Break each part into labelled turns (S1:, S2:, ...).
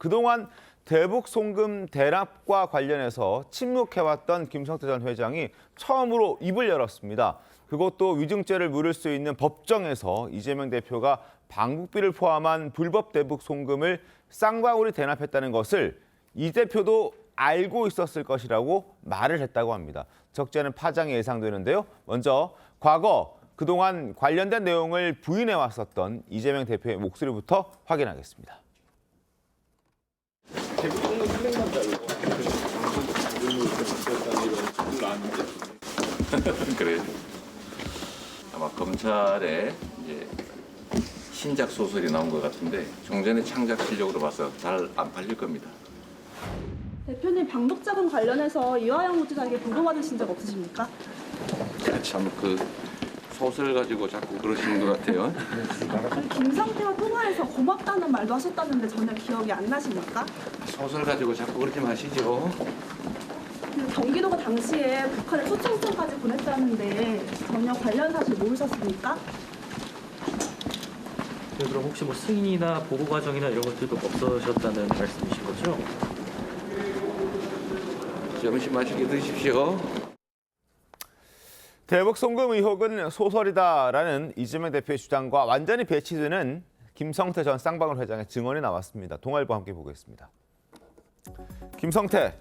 S1: 그동안 대북 송금 대납과 관련해서 침묵해왔던 김성태 전 회장이 처음으로 입을 열었습니다. 그것도 위증죄를 물을 수 있는 법정에서 이재명 대표가 방북비를 포함한 불법 대북 송금을 쌍방울이 대납했다는 것을 이 대표도 알고 있었을 것이라고 말을 했다고 합니다. 적지 않은 파장이 예상되는데요. 먼저 과거 그동안 관련된 내용을 부인해왔었던 이재명 대표의 목소리부터 확인하겠습니다.
S2: 대북 송금 300만 달러 방송 나왔는데
S3: 그래요. 아마 검찰에 이제 신작 소설이 나온 것 같은데 종전의 창작 실력으로 봐서 잘 안 팔릴 겁니다.
S4: 대표님 방북 자금 관련해서 이화영 부지사에게 보고받으신 적 없으십니까?
S3: 참 그 소설 가지고 자꾸 그러시는 것 같아요.
S4: 김성태와 통화해서 고맙다는 말도 하셨다는데 전혀 기억이 안 나십니까?
S3: 소설 가지고 자꾸 그러지 마시죠.
S4: 경기도가 당시에 북한에 초청장까지 보냈다는데 전혀 관련 사실 모르셨습니까?
S5: 네, 그럼 혹시 뭐 승인이나 보고 과정이나 이런 것들도 없으셨다는 말씀이신 거죠?
S3: 점심 맛있게 드십시오.
S1: 대북 송금 의혹은 소설이다라는 이재명 대표의 주장과 완전히 배치되는 김성태 전 쌍방울 회장의 증언이 나왔습니다. 동아일보 함께 보겠습니다. 김성태,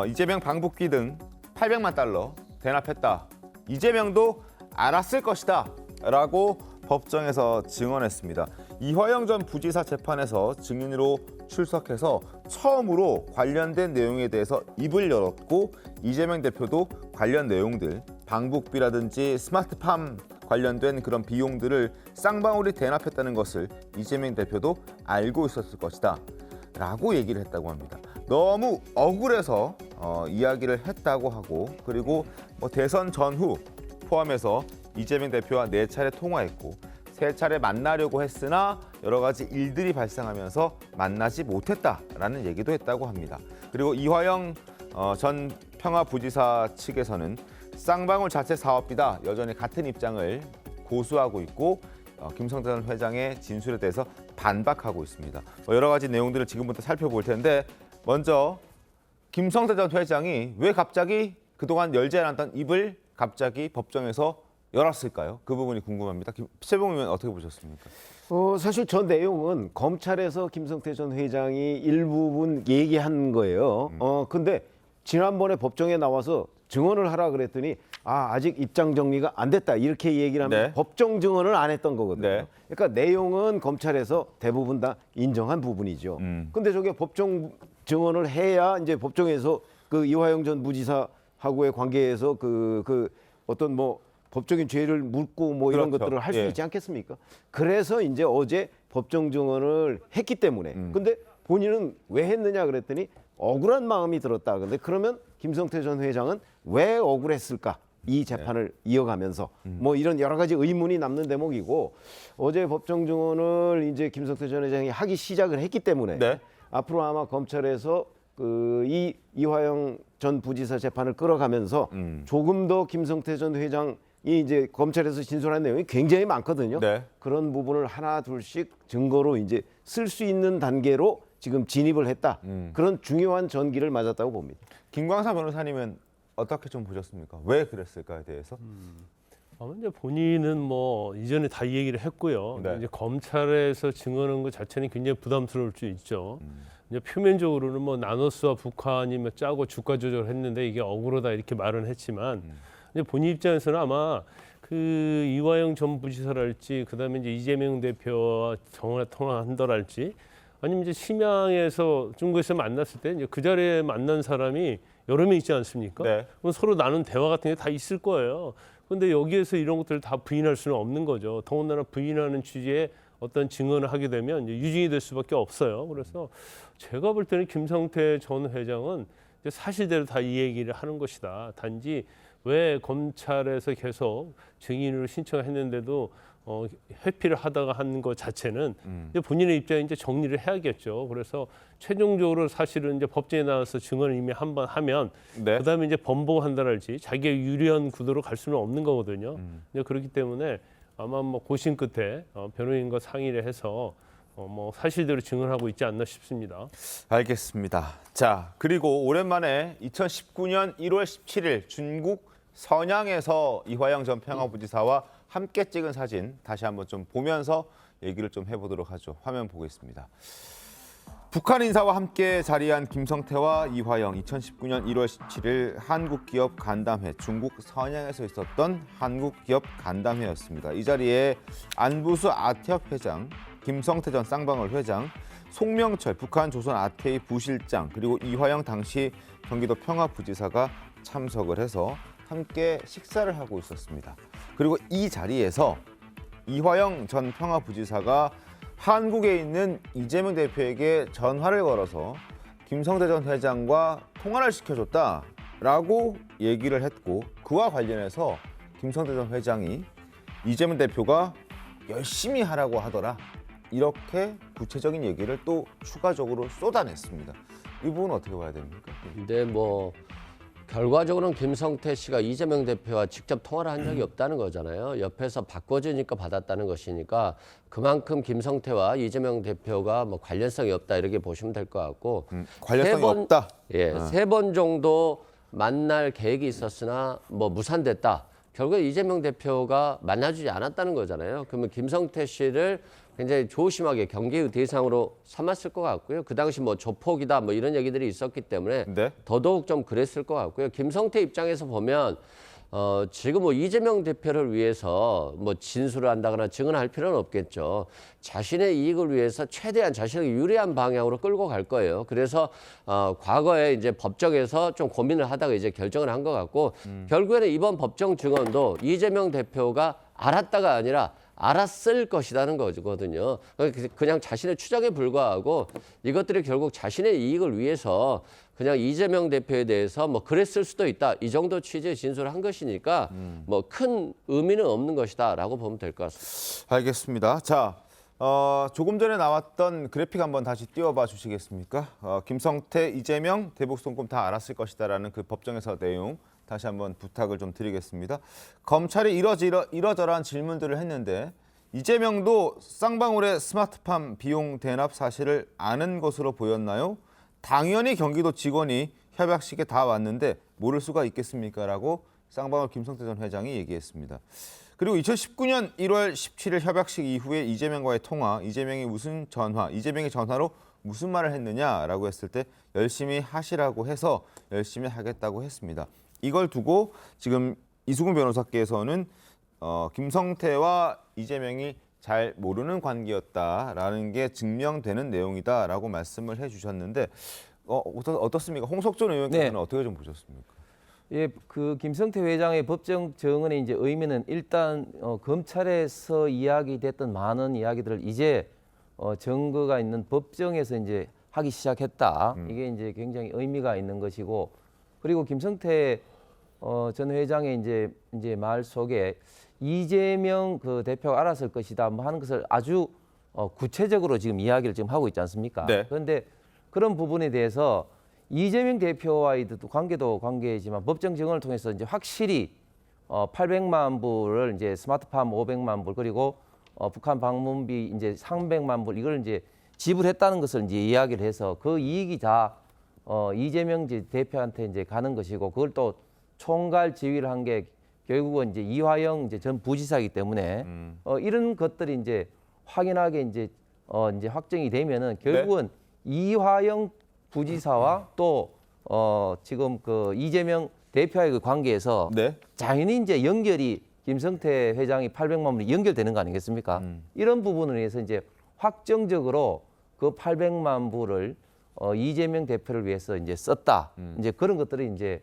S1: 이재명 방북비 등 800만 달러 대납했다. 이재명도 알았을 것이다 라고 법정에서 증언했습니다. 이화영 전 부지사 재판에서 증인으로 출석해서 처음으로 관련된 내용에 대해서 입을 열었고 이재명 대표도 관련 내용들, 방북비라든지 스마트팜 관련된 그런 비용들을 쌍방울이 대납했다는 것을 이재명 대표도 알고 있었을 것이다 라고 얘기를 했다고 합니다. 너무 억울해서 이야기를 했다고 하고 그리고 대선 전후 포함해서 이재명 대표와 4차례 통화했고 3차례 만나려고 했으나 여러 가지 일들이 발생하면서 만나지 못했다라는 얘기도 했다고 합니다. 그리고 이화영 전 평화부지사 측에서는 쌍방울 자체 사업비다 여전히 같은 입장을 고수하고 있고 김성태 전 회장의 진술에 대해서 반박하고 있습니다. 여러 가지 내용들을 지금부터 살펴볼 텐데 먼저 김성태 전 회장이 왜 갑자기 그동안 열지 않았던 입을 갑자기 법정에서 열었을까요? 그 부분이 궁금합니다. 최봉 의원 어떻게 보셨습니까?
S6: 사실 저 내용은 검찰에서 김성태 전 회장이 일부분 얘기한 거예요. 근데 지난번에 법정에 나와서 증언을 하라 그랬더니 아직 입장 정리가 안 됐다 이렇게 얘기를 하면
S1: 네.
S6: 법정 증언을 안 했던 거거든요.
S1: 네.
S6: 그러니까 내용은 검찰에서 대부분 다 인정한 부분이죠. 근데 저게 법정 증언을 해야 이제 법정에서 그 이화영 전 부지사하고의 관계에서 그 어떤 법적인 죄를 묻고 이런
S1: 그렇죠.
S6: 것들을 할 수
S1: 예.
S6: 있지 않겠습니까? 그래서 이제 어제 법정 증언을 했기 때문에. 근데 본인은 왜 했느냐 그랬더니 억울한 마음이 들었다. 근데 그러면 김성태 전 회장은 왜 억울했을까? 이 재판을 이어가면서 이런 여러 가지 의문이 남는 대목이고 어제 법정 증언을 이제 김성태 전 회장이 하기 시작을 했기 때문에
S1: 네.
S6: 앞으로 아마 검찰에서 이 이화영 전 부지사 재판을 끌어가면서 조금 더 김성태 전 회장이 이제 검찰에서 진술한 내용이 굉장히 많거든요.
S1: 네.
S6: 그런 부분을 하나 둘씩 증거로 이제 쓸 수 있는 단계로 지금 진입을 했다. 그런 중요한 전기를 맞았다고 봅니다.
S1: 김광사 변호사님은 어떻게 좀 보셨습니까? 왜 그랬을까에 대해서?
S7: 이제 본인은 이전에 다 이 얘기를 했고요.
S1: 네.
S7: 이제 검찰에서 증언한 것 자체는 굉장히 부담스러울 수 있죠. 이제 표면적으로는 나노스와 북한이 짜고 주가 조절했는데 이게 억울하다 이렇게 말은 했지만 이제 본인 입장에서는 아마 그 이화영 전 부지사랄지 그다음에 이제 이재명 대표와 전화 통화한다랄지 아니면 이제 심양에서 중국에서 만났을 때 이제 그 자리에 만난 사람이 여러 명 있지 않습니까?
S1: 네.
S7: 그럼 서로 나눈 대화 같은 게 다 있을 거예요. 그런데 여기에서 이런 것들을 다 부인할 수는 없는 거죠. 더군다나 부인하는 취지의 어떤 증언을 하게 되면 이제 유증이 될 수밖에 없어요. 그래서 제가 볼 때는 김성태 전 회장은 이제 사실대로 다 이 얘기를 하는 것이다. 단지 왜 검찰에서 계속 증인을 신청했는데도 회피를 하다가 하는 것 자체는 이제 본인의 입장에 이제 정리를 해야겠죠. 그래서 최종적으로 사실은 이제 법정에 나와서 증언을 이미 한 번 하면
S1: 네.
S7: 그다음에 이제 번복한다랄지 자기가 유리한 구도로 갈 수는 없는 거거든요. 이제 그렇기 때문에 아마 고심 끝에 변호인과 상의를 해서 뭐 사실대로 증언하고 있지 않나 싶습니다.
S1: 알겠습니다. 자, 그리고 오랜만에 2019년 1월 17일 중국 선양에서 이화영 전 평화부지사와 함께 찍은 사진 다시 한번 좀 보면서 얘기를 좀 해보도록 하죠. 화면 보겠습니다. 북한 인사와 함께 자리한 김성태와 이화영 2019년 1월 17일 한국기업 간담회 중국 선양에서 있었던 한국기업 간담회였습니다. 이 자리에 안부수 아태협 회장, 김성태 전 쌍방울 회장, 송명철 북한 조선 아태이 부실장 그리고 이화영 당시 경기도 평화부지사가 참석을 해서 함께 식사를 하고 있었습니다. 그리고 이 자리에서 이화영 전 평화부지사가 한국에 있는 이재명 대표에게 전화를 걸어서 김성태 전 회장과 통화를 시켜줬다라고 얘기를 했고 그와 관련해서 김성태 전 회장이 이재명 대표가 열심히 하라고 하더라 이렇게 구체적인 얘기를 또 추가적으로 쏟아냈습니다. 이 부분은 어떻게 봐야 됩니까?
S8: 근데 뭐 결과적으로는 김성태 씨가 이재명 대표와 직접 통화를 한 적이 없다는 거잖아요. 옆에서 바꿔주니까 받았다는 것이니까 그만큼 김성태와 이재명 대표가 뭐 관련성이 없다 이렇게 보시면 될 것 같고
S1: 관련성이 없다.
S8: 예, 3번 정도 만날 계획이 있었으나 뭐 무산됐다. 결국에 이재명 대표가 만나주지 않았다는 거잖아요. 그러면 김성태 씨를 굉장히 조심하게 경계의 대상으로 삼았을 것 같고요. 그 당시 뭐 조폭이다 뭐 이런 얘기들이 있었기 때문에
S1: 네.
S8: 더더욱 좀 그랬을 것 같고요. 김성태 입장에서 보면 지금 뭐 이재명 대표를 위해서 뭐 진술을 한다거나 증언할 필요는 없겠죠. 자신의 이익을 위해서 최대한 자신에게 유리한 방향으로 끌고 갈 거예요. 그래서 과거에 이제 법정에서 좀 고민을 하다가 이제 결정을 한 것 같고 결국에는 이번 법정 증언도 이재명 대표가 알았다가 아니라 알았을 것이라는 거거든요. 그냥 자신의 추정에 불과하고 이것들이 결국 자신의 이익을 위해서 그냥 이재명 대표에 대해서 뭐 그랬을 수도 있다. 이 정도 취지의 진술을 한 것이니까 뭐 큰 의미는 없는 것이다라고 보면 될 것 같습니다.
S1: 알겠습니다. 자, 조금 전에 나왔던 그래픽 한번 다시 띄워봐 주시겠습니까? 김성태, 이재명, 대북 송금 다 알았을 것이다라는 그 법정에서 내용 다시 한번 부탁을 좀 드리겠습니다. 검찰이 이러저러한 질문들을 했는데 이재명도 쌍방울의 스마트팜 비용 대납 사실을 아는 것으로 보였나요? 당연히 경기도 직원이 협약식에 다 왔는데 모를 수가 있겠습니까? 라고 쌍방울 김성태 전 회장이 얘기했습니다. 그리고 2019년 1월 17일 협약식 이후에 이재명과의 통화, 이재명이 전화로 무슨 말을 했느냐라고 했을 때 열심히 하시라고 해서 열심히 하겠다고 했습니다. 이걸 두고 지금 이수근 변호사께서는 김성태와 이재명이 잘 모르는 관계였다라는 게 증명되는 내용이다라고 말씀을 해주셨는데 어떻습니까? 홍석준 의원께서는 어떻게 좀 보셨습니까?
S9: 예, 그 김성태 회장의 법정 증언의 이제 의미는 일단 검찰에서 이야기됐던 많은 이야기들을 이제 증거가 있는 법정에서 이제 하기 시작했다. 이게 이제 굉장히 의미가 있는 것이고, 그리고 김성태 전 회장의 이제 말 속에 이재명 그 대표가 알았을 것이다 뭐 하는 것을 아주 구체적으로 지금 이야기를 지금 하고 있지 않습니까?
S1: 네.
S9: 그런데 그런 부분에 대해서 이재명 대표와의 관계도 관계이지만 법정 증언을 통해서 이제 확실히 800만 불을 이제 스마트팜 500만 불 그리고 북한 방문비 이제 300만 불 이걸 이제 지불했다는 것을 이제 이야기를 해서 그 이익이 다 이재명 대표한테 이제 가는 것이고 그걸 또 총괄 지휘를 한 게 결국은 이제 이화영 이제 전 부지사이기 때문에 이런 것들이 이제 확인하게 이제 확정이 되면은 결국은 이화영 부지사와 또 지금 그 이재명 대표와의 그 관계에서 당연히 이제 연결이 김성태 회장이 800만 원이 연결되는 거 아니겠습니까? 이런 부분을 위해서 이제 확정적으로 그 800만 불을 이재명 대표를 위해서 이제 썼다. 이제 그런 것들이 이제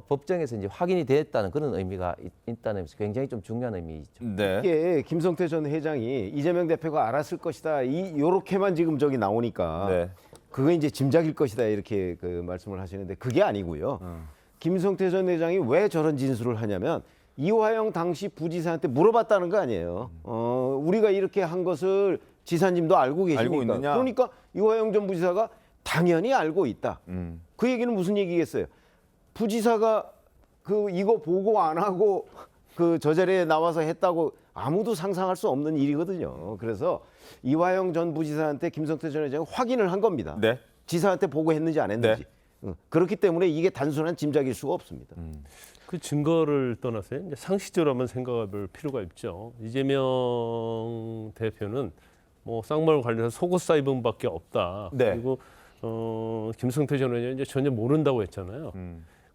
S9: 법정에서 이제 확인이 됐다는 그런 의미가 있다는 것이 굉장히 좀 중요한 의미죠.
S1: 네.
S6: 이게 김성태 전 회장이 이재명 대표가 알았을 것이다. 요렇게만 지금 저기 나오니까 그거 이제 짐작일 것이다 이렇게 그 말씀을 하시는데 그게 아니고요. 김성태 전 회장이 왜 저런 진술을 하냐면 이화영 당시 부지사한테 물어봤다는 거 아니에요. 우리가 이렇게 한 것을 지사님도 알고 계십니까?
S1: 있느냐?
S6: 그러니까 이화영 전 부지사가 당연히 알고 있다. 그 얘기는 무슨 얘기겠어요? 부지사가 그 이거 보고 안 하고 그 저 자리에 나와서 했다고 아무도 상상할 수 없는 일이거든요. 그래서 이화영 전 부지사한테 김성태 전 회장이 확인을 한 겁니다.
S1: 네.
S6: 지사한테 보고했는지 안 했는지. 그렇기 때문에 이게 단순한 짐작일 수가 없습니다.
S7: 그 증거를 떠나서 이제 상식적으로 한번 생각해 볼 필요가 있죠. 이재명 대표는 뭐 쌍방울 관련해서 속옷 사이븐밖에 없다.
S1: 네.
S7: 그리고 김성태 전 회장은 이제 전혀 모른다고 했잖아요.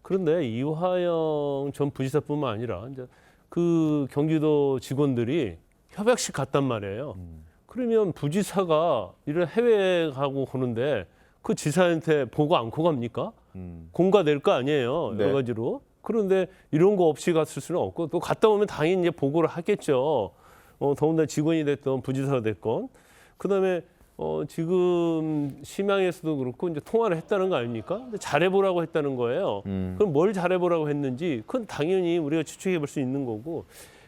S7: 그런데 이화영 전 부지사뿐만 아니라 이제 그 경기도 직원들이 협약식 갔단 말이에요. 그러면 부지사가 이런 해외 가고 오는데 그 지사한테 보고 않고 갑니까? 공과낼 거 아니에요.
S1: 네.
S7: 여러 가지로. 그런데 이런 거 없이 갔을 수는 없고 또 갔다 오면 당연히 이제 보고를 하겠죠. 더군다나 직원이 됐던 부지사가 됐건. 그다음에 지금 심양에서도 그렇고 이제 통화를 했다는 거 아닙니까? 근데 잘해보라고 했다는 거예요. 그럼 뭘 잘해보라고 했는지 그건 당연히 우리가 추측해 볼 수 있는 거고.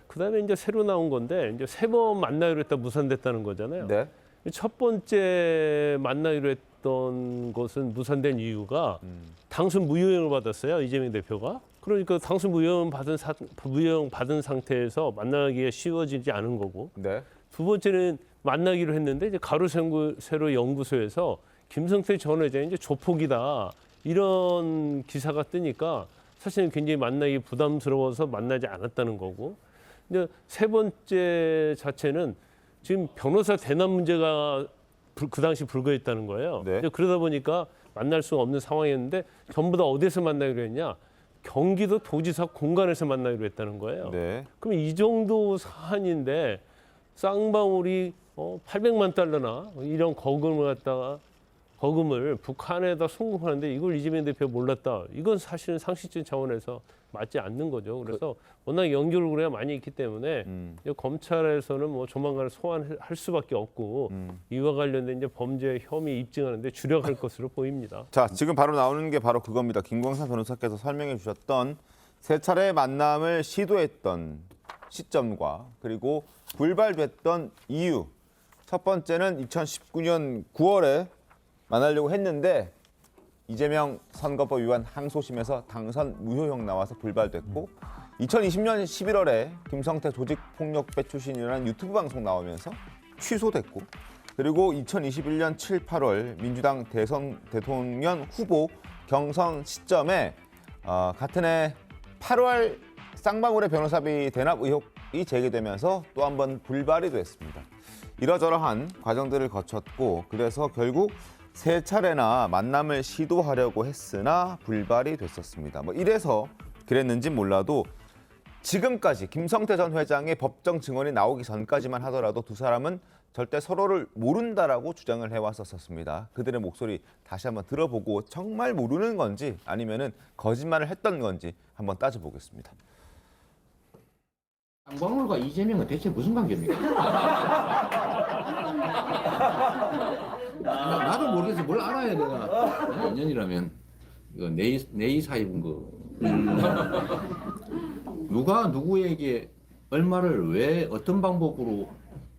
S7: 그다음에 이제 새로 나온 건데 이제 3번 만나기로 했다 무산됐다는 거잖아요.
S1: 네.
S7: 첫 번째 만나기로 했던 것은 무산된 이유가 당선 무효형을 받았어요. 이재명 대표가. 그러니까 당선 무효형 받은 상태에서 만나기가 쉬워지지 않은 거고.
S1: 네.
S7: 두 번째는 만나기로 했는데 이제 가로세로 연구소에서 김성태 전 회장이 이제 조폭이다 이런 기사가 뜨니까 사실은 굉장히 만나기 부담스러워서 만나지 않았다는 거고. 이제 세 번째 자체는 지금 변호사 대납 문제가 그 당시 불거했다는 거예요.
S1: 네.
S7: 이제 그러다 보니까 만날 수가 없는 상황이었는데 전부 다 어디서 만나기로 했냐? 경기도 도지사 공간에서 만나기로 했다는 거예요.
S1: 네.
S7: 그럼 이 정도 사안인데 쌍방울이 800만 달러나 이런 거금을 북한에다 송금하는데 이걸 이재명 대표가 몰랐다. 이건 사실은 상식적인 차원에서 맞지 않는 거죠. 그래서 워낙 연결고리가 많이 있기 때문에 검찰에서는 뭐 조만간 소환할 수밖에 없고 이와 관련된 이제 범죄 혐의 입증하는데 주력할 것으로 보입니다.
S1: 자, 지금 바로 나오는 게 바로 그겁니다. 김광삼 변호사께서 설명해 주셨던 세 차례 만남을 시도했던 시점과 그리고 불발됐던 이유. 첫 번째는 2019년 9월에 만나려고 했는데 이재명 선거법 위반 항소심에서 당선 무효형 나와서 불발됐고 2020년 11월에 김성태 조직폭력배 출신이라는 유튜브 방송 나오면서 취소됐고 그리고 2021년 7, 8월 민주당 대통령 후보 경선 시점에 같은 해 8월 쌍방울의 변호사비 대납 의혹이 제기되면서 또 한 번 불발이 됐습니다. 이러저러한 과정들을 거쳤고 그래서 결국 세 차례나 만남을 시도하려고 했으나 불발이 됐었습니다. 뭐 이래서 그랬는지 몰라도 지금까지 김성태 전 회장의 법정 증언이 나오기 전까지만 하더라도 두 사람은 절대 서로를 모른다라고 주장을 해왔었습니다. 그들의 목소리 다시 한번 들어보고 정말 모르는 건지 아니면은 거짓말을 했던 건지 한번 따져보겠습니다.
S2: 쌍방울과 이재명은 대체 무슨 관계입니까? 나도 모르겠어. 뭘 알아야 내가. 몇 년이라면 이거 내이 사입은 거. 누가 누구에게 얼마를 왜 어떤 방법으로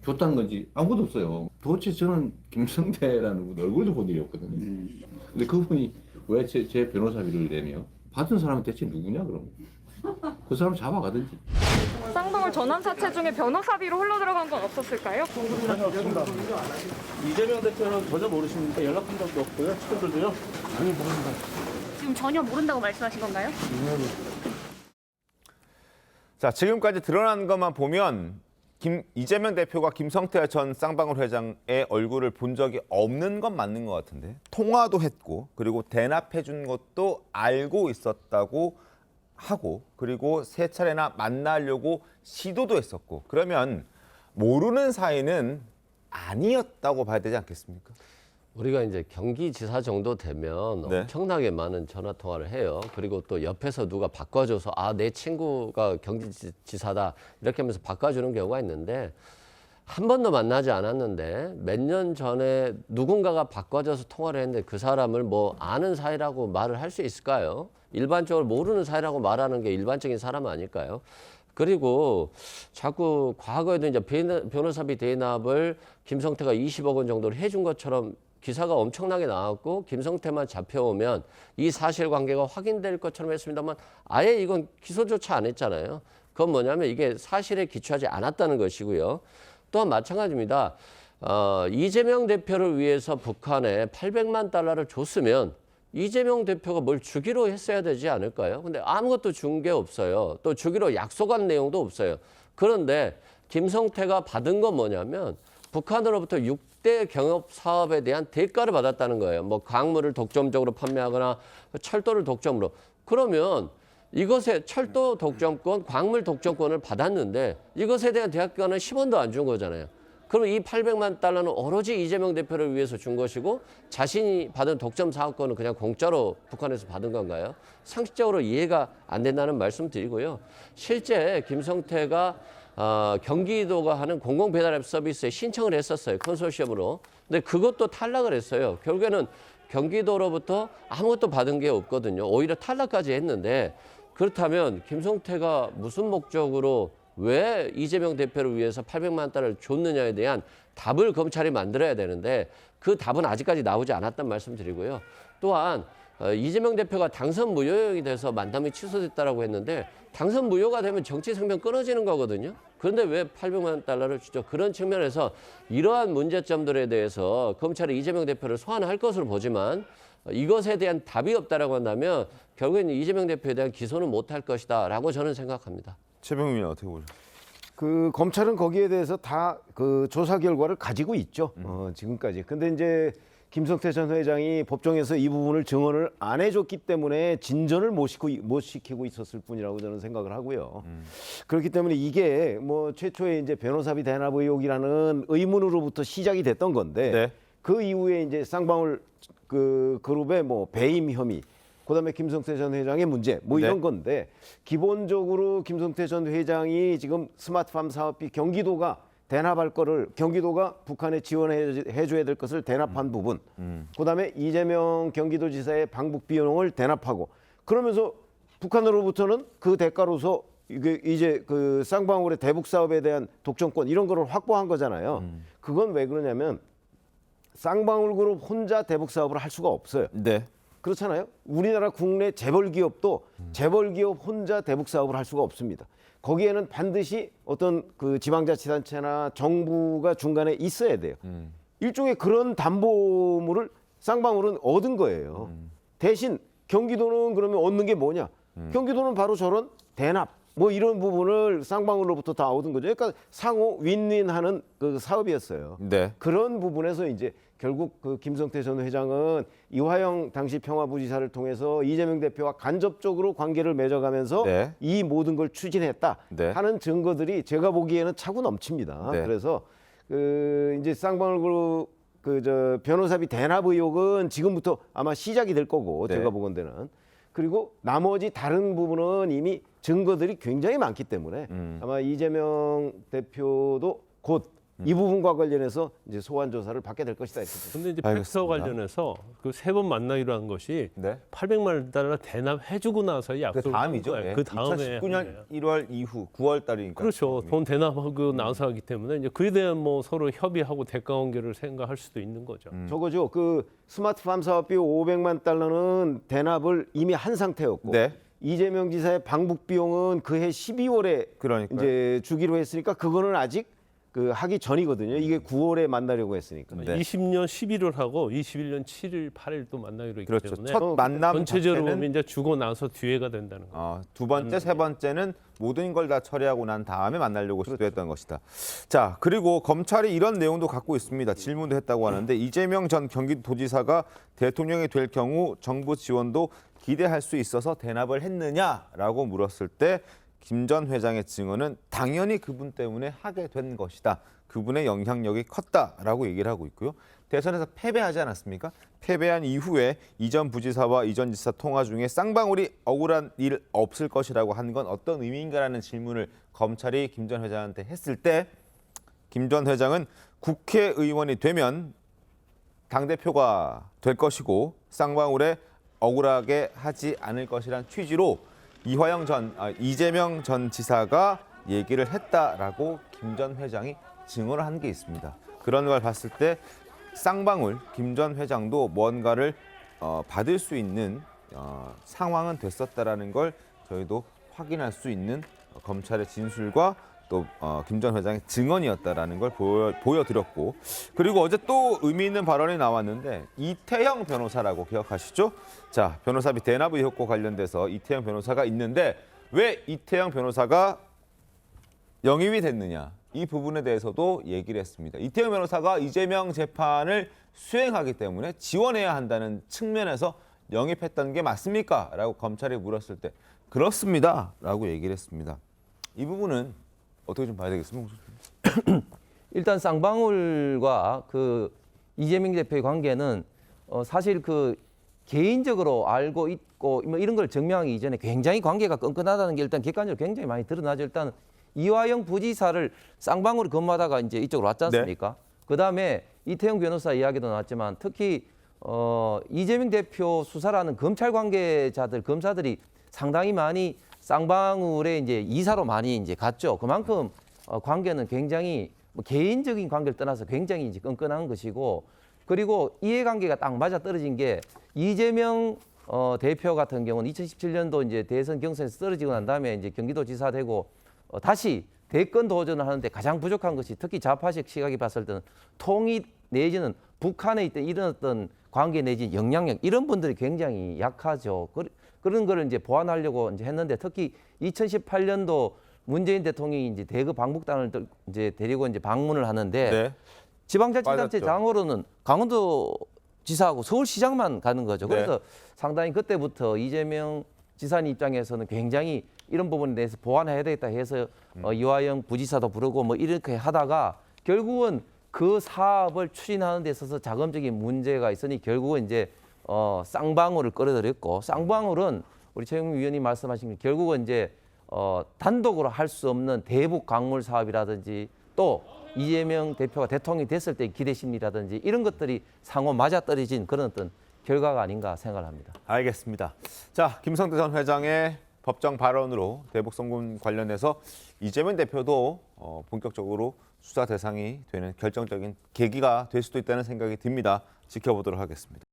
S2: 줬다는 건지 아무것도 없어요. 도대체 저는 김성태라는 분 얼굴도 본 일이 없거든요. 근데 그분이 왜 제 변호사비를 내며 받은 사람은 대체 누구냐 그럼? 그 사람 잡아가든지.
S10: 쌍방울 전환 사채 중에 변호사비로 흘러 들어간 건 없었을까요?
S5: 이재명 대표는 전혀 모르시니까 연락한 적도 없고요. 친구들도요. 아니 모른다.
S10: 지금 전혀 모른다고 말씀하신 건가요?
S1: 자, 지금까지 드러난 것만 보면 이재명 대표가 김성태 전 쌍방울 회장의 얼굴을 본 적이 없는 건 맞는 것 같은데 통화도 했고 그리고 대납해 준 것도 알고 있었다고 하고 그리고 세 차례나 만나려고 시도도 했었고 그러면 모르는 사이는 아니었다고 봐야 되지 않겠습니까?
S8: 우리가 이제 경기지사 정도 되면
S1: 네.
S8: 엄청나게 많은 전화 통화를 해요. 그리고 또 옆에서 누가 바꿔줘서 내 친구가 경기지사다 이렇게 하면서 바꿔주는 경우가 있는데 한 번도 만나지 않았는데 몇 년 전에 누군가가 바꿔줘서 통화를 했는데 그 사람을 뭐 아는 사이라고 말을 할 수 있을까요? 일반적으로 모르는 사이라고 말하는 게 일반적인 사람 아닐까요? 그리고 자꾸 과거에도 이제 변호사비 대납을 김성태가 20억 원 정도를 해준 것처럼 기사가 엄청나게 나왔고 김성태만 잡혀오면 이 사실관계가 확인될 것처럼 했습니다만 아예 이건 기소조차 안 했잖아요. 그건 뭐냐면 이게 사실에 기초하지 않았다는 것이고요. 또한 마찬가지입니다. 이재명 대표를 위해서 북한에 800만 달러를 줬으면 이재명 대표가 뭘 주기로 했어야 되지 않을까요? 근데 아무것도 준 게 없어요. 또 주기로 약속한 내용도 없어요. 그런데 김성태가 받은 건 뭐냐면 북한으로부터 6대 경업 사업에 대한 대가를 받았다는 거예요. 뭐 광물을 독점적으로 판매하거나 철도를 독점으로. 그러면 이것에 철도 독점권, 광물 독점권을 받았는데 이것에 대한 대가는 10원도 안 준 거잖아요. 그럼 이 800만 달러는 오로지 이재명 대표를 위해서 준 것이고 자신이 받은 독점 사업권은 그냥 공짜로 북한에서 받은 건가요? 상식적으로 이해가 안 된다는 말씀 드리고요. 실제 김성태가 경기도가 하는 공공배달앱 서비스에 신청을 했었어요. 컨소시엄으로. 근데 그것도 탈락을 했어요. 결국에는 경기도로부터 아무것도 받은 게 없거든요. 오히려 탈락까지 했는데 그렇다면 김성태가 무슨 목적으로 왜 이재명 대표를 위해서 800만 달러를 줬느냐에 대한 답을 검찰이 만들어야 되는데 그 답은 아직까지 나오지 않았단 말씀드리고요. 또한 이재명 대표가 당선 무효형이 돼서 만담이 취소됐다라고 했는데 당선 무효가 되면 정치 생명 끊어지는 거거든요. 그런데 왜 800만 달러를 주죠? 그런 측면에서 이러한 문제점들에 대해서 검찰이 이재명 대표를 소환할 것으로 보지만 이것에 대한 답이 없다라고 한다면 결국에는 이재명 대표에 대한 기소는 못할 것이다라고 저는 생각합니다.
S1: 최병민 어떻게 보죠?
S6: 그 검찰은 거기에 대해서 다 그 조사 결과를 가지고 있죠. 지금까지. 근데 이제 김성태 전 회장이 법정에서 이 부분을 증언을 안 해줬기 때문에 진전을 못 시키고 있었을 뿐이라고 저는 생각을 하고요. 그렇기 때문에 이게 뭐 최초에 이제 변호사비 대납 의혹이라는 의문으로부터 시작이 됐던 건데
S1: 네.
S6: 그 이후에 이제 쌍방울 그 그룹의 뭐 배임 혐의, 그다음에 김성태 전 회장의 문제 뭐 이런
S1: 네.
S6: 건데 기본적으로 김성태 전 회장이 지금 스마트팜 사업비 경기도가 대납할 거를 경기도가 북한에 지원해 줘야 될 것을 대납한 부분, 그다음에 이재명 경기도지사의 방북 비용을 대납하고 그러면서 북한으로부터는 그 대가로서 이제 그 쌍방울의 대북 사업에 대한 독점권 이런 거를 확보한 거잖아요. 그건 왜 그러냐면 쌍방울 그룹 혼자 대북 사업을 할 수가 없어요.
S1: 네.
S6: 그렇잖아요. 우리나라 국내 재벌 기업도 재벌 기업 혼자 대북 사업을 할 수가 없습니다. 거기에는 반드시 어떤 그 지방자치단체나 정부가 중간에 있어야 돼요. 일종의 그런 담보물을 쌍방울은 얻은 거예요. 대신 경기도는 그러면 얻는 게 뭐냐? 경기도는 바로 저런 대납 뭐 이런 부분을 쌍방울로부터 다 얻은 거죠. 그러니까 상호 윈윈하는 그 사업이었어요.
S1: 네.
S6: 그런 부분에서 이제 결국 그 김성태 전 회장은 이화영 당시 평화부지사를 통해서 이재명 대표와 간접적으로 관계를 맺어가면서
S1: 네.
S6: 이 모든 걸 추진했다
S1: 네.
S6: 하는 증거들이 제가 보기에는 차고 넘칩니다.
S1: 네.
S6: 그래서 그 이제 쌍방울 그룹 그 변호사비 대납 의혹은 지금부터 아마 시작이 될 거고
S1: 네.
S6: 제가 보건대는 그리고 나머지 다른 부분은 이미 증거들이 굉장히 많기 때문에 아마 이재명 대표도 곧 이 부분과 관련해서 이제 소환 조사를 받게 될 것이다.
S7: 근데 이제
S1: 알겠습니다.
S7: 팩스와 관련해서 그 세 번 만나기로 한 것이
S1: 네.
S7: 800만 달러 대납해주고 나서
S1: 그
S7: 약속을
S1: 다음이죠.
S7: 한 거예요.
S1: 네.
S7: 그 다음에
S1: 2019년 1월 이후 9월 달이니까.
S7: 그렇죠. 돈 대납하고 나서 하기 때문에 이제 그에 대한 뭐 서로 협의하고 대가 관계를 생각할 수도 있는 거죠.
S6: 저거죠. 그 스마트팜 사업비 500만 달러는 대납을 이미 한 상태였고
S1: 네.
S6: 이재명 지사의 방북 비용은 그해 12월에
S1: 그러니까요.
S6: 이제 주기로 했으니까 그거는 아직 그 하기 전이거든요. 이게 9월에 만나려고 했으니까.
S1: 네.
S7: 20년 11월하고 21년 7일, 8일 또 만나기로 했기
S1: 그렇죠.
S7: 때문에
S1: 첫 만남
S7: 전체적으로
S1: 자체는
S7: 보면 이제 주고 나서 뒤에가 된다는 거예요.
S1: 두 번째, 세 번째는 모든 걸 다 처리하고 난 다음에 만나려고 시도했던 것이다. 자, 그리고 검찰이 이런 내용도 갖고 있습니다. 질문도 했다고 하는데 이재명 전 경기도지사가 대통령이 될 경우 정부 지원도 기대할 수 있어서 대납을 했느냐라고 물었을 때 김 전 회장의 증언은 당연히 그분 때문에 하게 된 것이다. 그분의 영향력이 컸다라고 얘기를 하고 있고요. 대선에서 패배하지 않았습니까? 패배한 이후에 이 전 부지사와 이 전 지사 통화 중에 쌍방울이 억울한 일 없을 것이라고 한 건 어떤 의미인가라는 질문을 검찰이 김 전 회장한테 했을 때 김 전 회장은 국회의원이 되면 당대표가 될 것이고 쌍방울에 억울하게 하지 않을 것이란 취지로 이재명 전 지사가 얘기를 했다라고 김 전 회장이 증언을 한 게 있습니다. 그런 걸 봤을 때 쌍방울 김 전 회장도 뭔가를 받을 수 있는 상황은 됐었다라는 걸 저희도 확인할 수 있는 검찰의 진술과 또 김 전 회장의 증언이었다라는 걸 보여드렸고, 그리고 어제 또 의미 있는 발언이 나왔는데 이태영 변호사라고 기억하시죠? 자, 변호사비 대납 의혹과 관련돼서 이태영 변호사가 있는데 왜 이태영 변호사가 영입이 됐느냐, 이 부분에 대해서도 얘기를 했습니다. 이태영 변호사가 이재명 재판을 수행하기 때문에 지원해야 한다는 측면에서 영입했던 게 맞습니까? 라고 검찰이 물었을 때 그렇습니다 라고 얘기를 했습니다. 이 부분은 어떻게 좀 봐야 되겠습니까?
S9: 일단 쌍방울과 그 이재명 대표의 관계는 사실 그 개인적으로 알고 있고 뭐 이런 걸 증명하기 이전에 굉장히 관계가 끈끈하다는 게 일단 객관적으로 굉장히 많이 드러나죠. 일단 이화영 부지사를 쌍방울이 근무하다가 이제 이쪽으로 왔지 않습니까? 그다음에 이태영 변호사 이야기도 나왔지만 특히 이재명 대표 수사라는 검찰 관계자들 검사들이 상당히 많이 쌍방울에 이제 이사로 많이 이제 갔죠. 그만큼 관계는 굉장히 뭐 개인적인 관계를 떠나서 굉장히 이제 끈끈한 것이고, 그리고 이해관계가 딱 맞아 떨어진 게 이재명 대표 같은 경우는 2017년도 이제 대선 경선에서 떨어지고 난 다음에 이제 경기도지사 되고 다시 대권 도전을 하는데 가장 부족한 것이 특히 좌파식 시각이 봤을 때는 통일 내지는 북한에 있던 이런 어떤 관계 내지 영향력 이런 분들이 굉장히 약하죠. 그런 거를 이제 보완하려고 이제 했는데 특히 2018년도 문재인 대통령이 이제 대거 방북단을 이제 데리고 이제 방문을 하는데
S1: 네.
S9: 지방자치단체
S1: 맞았죠.
S9: 장으로는 강원도 지사하고 서울시장만 가는 거죠. 그래서 상당히 그때부터 이재명 지사님 입장에서는 굉장히 이런 부분에 대해서 보완해야 되겠다 해서 이화영 부지사도 부르고 뭐 이렇게 하다가 결국은 그 사업을 추진하는 데 있어서 자금적인 문제가 있으니 결국은 이제 쌍방울을 끌어들였고, 쌍방울은 우리 최영민 위원님 말씀하신 게 결국은 이제 단독으로 할 수 없는 대북 강물 사업이라든지 또 이재명 대표가 대통령이 됐을 때 기대 심리라든지 이런 것들이 상호 맞아떨어진 그런 어떤 결과가 아닌가 생각을 합니다.
S1: 알겠습니다. 자, 김성태 전 회장의 법정 발언으로 대북 송금 관련해서 이재명 대표도 본격적으로 수사 대상이 되는 결정적인 계기가 될 수도 있다는 생각이 듭니다. 지켜보도록 하겠습니다.